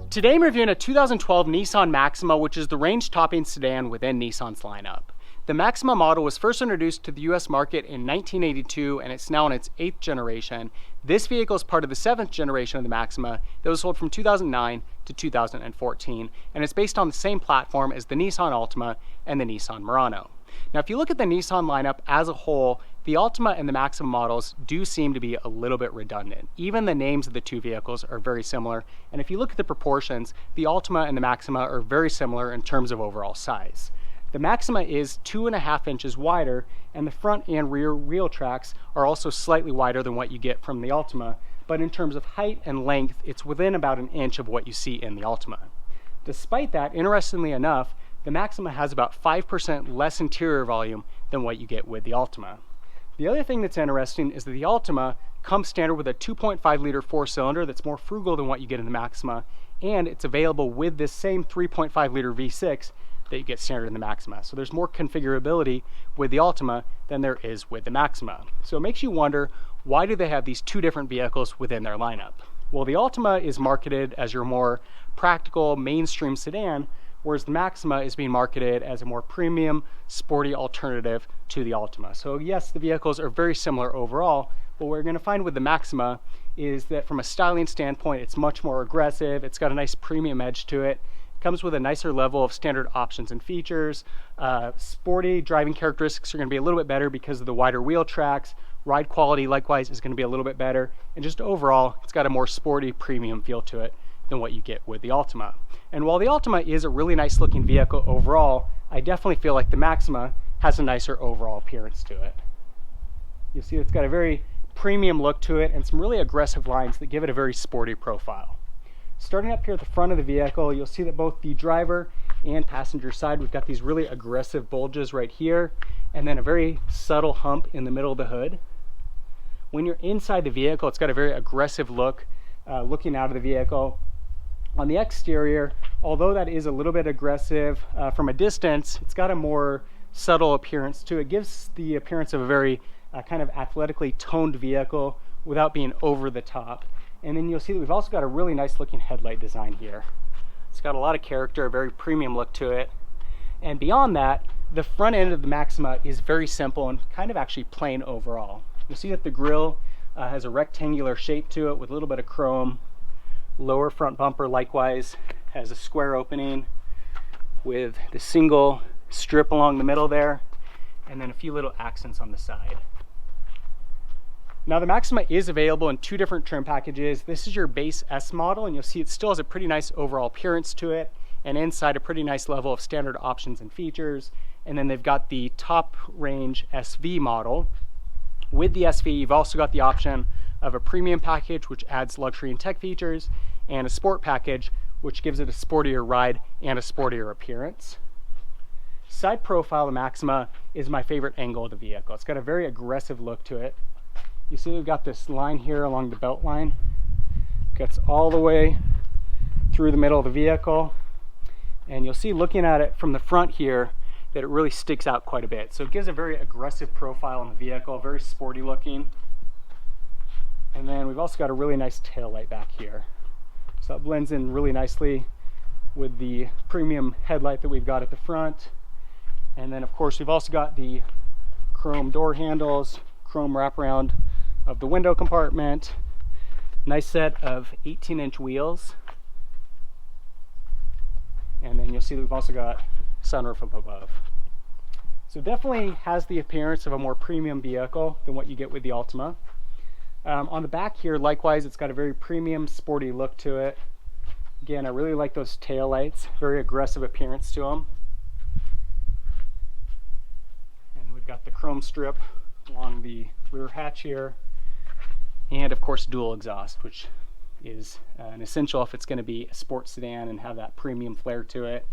Today I'm reviewing a 2012 Nissan Maxima, which is the range-topping sedan within Nissan's lineup. The Maxima model was first introduced to the US market in 1982 and it's now in its 8th generation. This vehicle is part of the 7th generation of the Maxima that was sold from 2009 to 2014, and it's based on the same platform as the Nissan Altima and the Nissan Murano. Now, if you look at the Nissan lineup as a whole, the Altima and the Maxima models do seem to be a little bit redundant. Even the names of the two vehicles are very similar, and if you look at the proportions, the Altima and the Maxima are very similar in terms of overall size. The Maxima is 2.5 inches wider, and the front and rear wheel tracks are also slightly wider than what you get from the Altima, but in terms of height and length, it's within about an inch of what you see in the Altima. Despite that, interestingly enough, the Maxima has about 5% less interior volume than what you get with the Altima. The other thing that's interesting is that the Altima comes standard with a 2.5 liter 4-cylinder that's more frugal than what you get in the Maxima, and it's available with this same 3.5 liter V6 that you get standard in the Maxima. So there's more configurability with the Altima than there is with the Maxima. So it makes you wonder, why do they have these two different vehicles within their lineup? Well, the Altima is marketed as your more practical mainstream sedan, whereas the Maxima is being marketed as a more premium, sporty alternative to the Altima. So yes, the vehicles are very similar overall, but what we're going to find with the Maxima is that from a styling standpoint, it's much more aggressive, it's got a nice premium edge to it, comes with a nicer level of standard options and features. Sporty driving characteristics are going to be a little bit better because of the wider wheel tracks. Ride quality likewise is going to be a little bit better, and just overall it's got a more sporty premium feel to it than what you get with the Altima. And while the Altima is a really nice looking vehicle overall, I definitely feel like the Maxima has a nicer overall appearance to it. You'll see it's got a very premium look to it and some really aggressive lines that give it a very sporty profile. Starting up here at the front of the vehicle, you'll see that both the driver and passenger side, we've got these really aggressive bulges right here, and then a very subtle hump in the middle of the hood. When you're inside the vehicle, it's got a very aggressive look looking out of the vehicle. On the exterior, although that is a little bit aggressive from a distance, it's got a more subtle appearance to it. It gives the appearance of a very kind of athletically toned vehicle without being over the top. And then you'll see that we've also got a really nice looking headlight design here. It's got a lot of character, a very premium look to it. And beyond that, the front end of the Maxima is very simple and kind of actually plain overall. You'll see that the grille has a rectangular shape to it with a little bit of chrome. Lower front bumper likewise has a square opening with the single strip along the middle there, and then a few little accents on the side. Now the Maxima is available in two different trim packages. This is your base S model, and you'll see it still has a pretty nice overall appearance to it, and inside a pretty nice level of standard options and features. And then they've got the top range SV model. With the SV, you've also got the option of a premium package, which adds luxury and tech features, and a sport package, which gives it a sportier ride and a sportier appearance. Side profile of the Maxima is my favorite angle of the vehicle. It's got a very aggressive look to it. You see we've got this line here along the belt line. Gets all the way through the middle of the vehicle. And you'll see looking at it from the front here that it really sticks out quite a bit. So it gives a very aggressive profile on the vehicle, very sporty looking. And then we've also got a really nice tail light back here. So it blends in really nicely with the premium headlight that we've got at the front. And then of course we've also got the chrome door handles, chrome wraparound of the window compartment, nice set of 18-inch wheels, and then you'll see that we've also got sunroof up above. So definitely has the appearance of a more premium vehicle than what you get with the Altima. On the back here, likewise, it's got a very premium, sporty look to it. Again, I really like those tail lights, very aggressive appearance to them. And we've got the chrome strip along the rear hatch here, and of course dual exhaust, which is an essential if it's going to be a sports sedan and have that premium flair to it.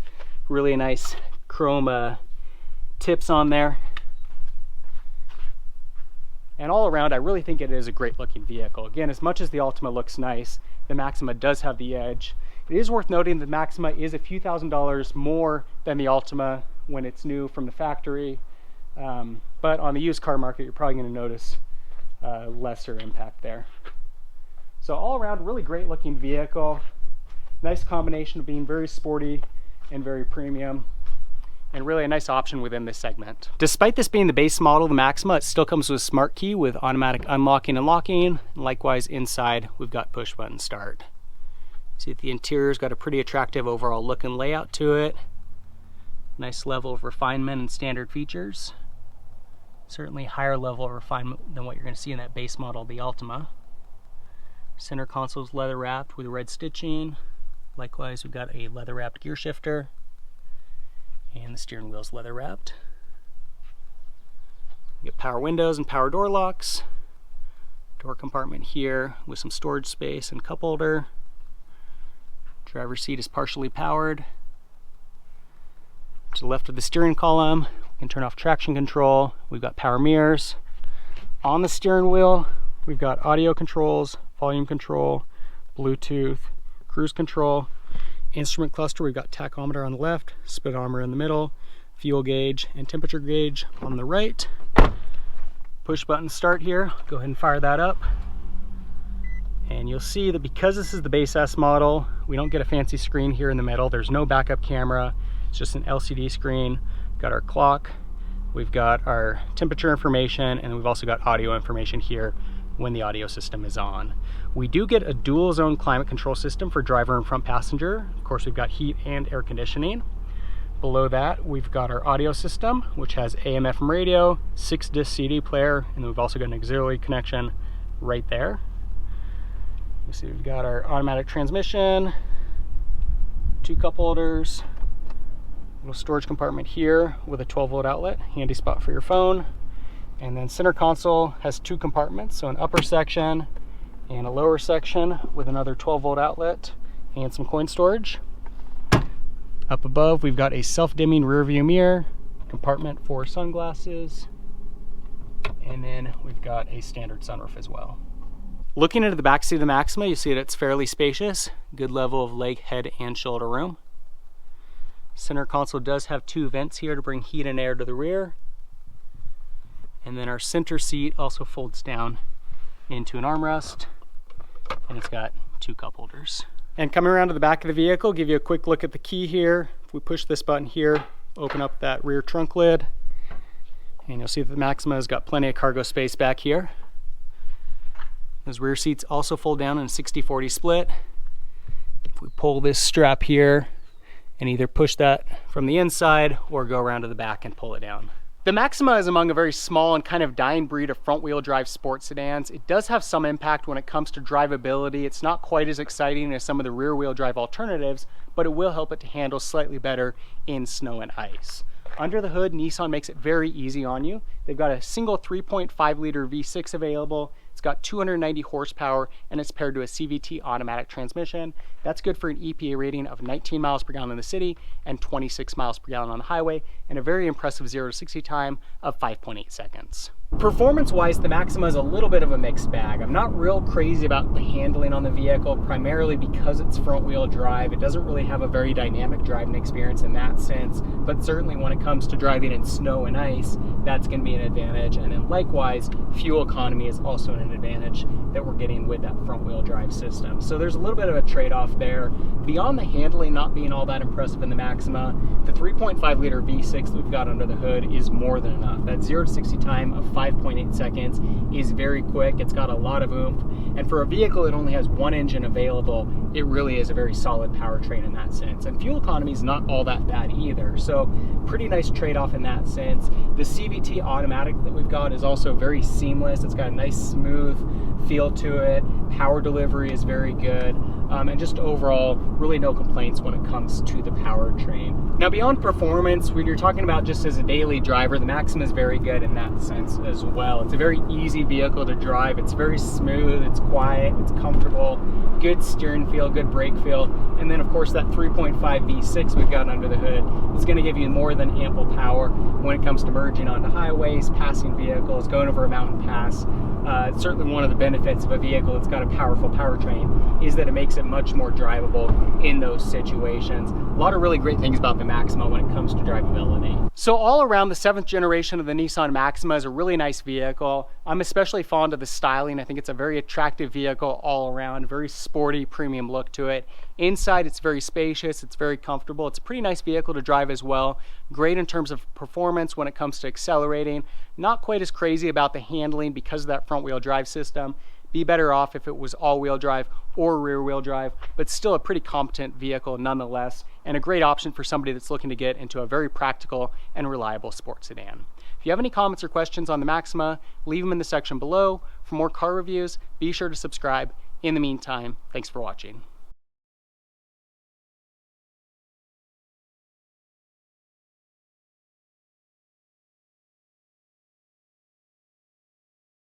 Really nice chrome tips on there. And all around, I really think it is a great looking vehicle. Again, as much as the Altima looks nice, the Maxima does have the edge. It is worth noting the Maxima is a few $1,000s more than the Altima when it's new from the factory. But on the used car market, you're probably going to notice lesser impact there. So all around, really great looking vehicle. Nice combination of being very sporty and very premium, and really a nice option within this segment. Despite this being the base model of the Maxima, it still comes with a smart key with automatic unlocking and locking. Likewise, inside we've got push button start. See that the interior's got a pretty attractive overall look and layout to it. Nice level of refinement and standard features. Certainly higher level of refinement than what you're going to see in that base model of the Altima. Center console's leather wrapped with red stitching. Likewise, we've got a leather wrapped gear shifter, and the steering wheel's leather wrapped. You get power windows and power door locks. Door compartment here with some storage space and cup holder. Driver's seat is partially powered. To the left of the steering column, we can turn off traction control. We've got power mirrors. On the steering wheel, we've got audio controls, volume control, Bluetooth, cruise control, instrument cluster. We've got tachometer on the left, speedometer in the middle, fuel gauge and temperature gauge on the right. Push button start here. Go ahead and fire that up. And you'll see that because this is the base S model, we don't get a fancy screen here in the middle. There's no backup camera. It's just an LCD screen. We've got our clock, we've got our temperature information, and we've also got audio information here when the audio system is on. We do get a dual zone climate control system for driver and front passenger. Of course, we've got heat and air conditioning. Below that, we've got our audio system, which has AM/FM radio, 6-disc CD player, and we've also got an auxiliary connection right there. You see we've got our automatic transmission, 2 cup holders, little storage compartment here with a 12-volt outlet, handy spot for your phone. And then center console has 2 compartments, so an upper section and a lower section with another 12-volt outlet and some coin storage. Up above, we've got a self-dimming rear view mirror, compartment for sunglasses, and then we've got a standard sunroof as well. Looking into the back seat of the Maxima, you see that it's fairly spacious, good level of leg, head, and shoulder room. Center console does have 2 vents here to bring heat and air to the rear. And then our center seat also folds down into an armrest, and it's got 2 cup holders. And coming around to the back of the vehicle, give you a quick look at the key here. If we push this button here, open up that rear trunk lid, and you'll see that the Maxima has got plenty of cargo space back here. Those rear seats also fold down in a 60/40 split. If we pull this strap here and either push that from the inside or go around to the back and pull it down. The Maxima is among a very small and kind of dying breed of front-wheel drive sports sedans. It does have some impact when it comes to drivability. It's not quite as exciting as some of the rear-wheel drive alternatives, but it will help it to handle slightly better in snow and ice. Under the hood, Nissan makes it very easy on you. They've got a single 3.5-liter V6 available. It's got 290 horsepower, and it's paired to a CVT automatic transmission. That's good for an EPA rating of 19 miles per gallon in the city and 26 miles per gallon on the highway, and a very impressive 0 to 60 time of 5.8 seconds. Performance-wise, the Maxima is a little bit of a mixed bag. I'm not real crazy about the handling on the vehicle, primarily because it's front-wheel drive. It doesn't really have a very dynamic driving experience in that sense, but certainly when it comes to driving in snow and ice, that's going to be an advantage. And then likewise, fuel economy is also an advantage that we're getting with that front-wheel drive system. So there's a little bit of a trade-off there. Beyond the handling not being all that impressive in the Maxima, the 3.5-liter V6 that we've got under the hood is more than enough. That 0 to 60 time of 5.8 seconds is very quick. It's got a lot of oomph, and for a vehicle that only has 1 engine available, it really is a very solid powertrain in that sense. And fuel economy is not all that bad either, so pretty nice trade-off in that sense. The CVT automatic that we've got is also very seamless. It's got a nice smooth feel to it. Power delivery is very good, and just overall, really no complaints when it comes to the powertrain. Now, beyond performance, when you're talking about just as a daily driver, the Maxima is very good in that sense as well. It's a very easy vehicle to drive. It's very smooth, it's quiet, it's comfortable, good steering feel, good brake feel, and then of course that 3.5 V6 we've got under the hood is going to give you more than ample power when it comes to merging onto highways, passing vehicles, going over a mountain pass. Certainly one of the benefits of a vehicle that's got a powerful powertrain is that it makes it much more drivable in those situations. A lot of really great things about the Maxima when it comes to drivability. So all around, the 7th generation of the Nissan Maxima is a really nice vehicle. I'm especially fond of the styling. I think it's a very attractive vehicle all around, very sporty, premium look to it. Inside, it's very spacious, it's very comfortable. It's a pretty nice vehicle to drive as well. Great in terms of performance when it comes to accelerating. Not quite as crazy about the handling because of that front-wheel drive system. Be better off if it was all-wheel drive or rear-wheel drive, but still a pretty competent vehicle nonetheless, and a great option for somebody that's looking to get into a very practical and reliable sports sedan. If you have any comments or questions on the Maxima, leave them in the section below. For more car reviews, be sure to subscribe. In the meantime, thanks for watching.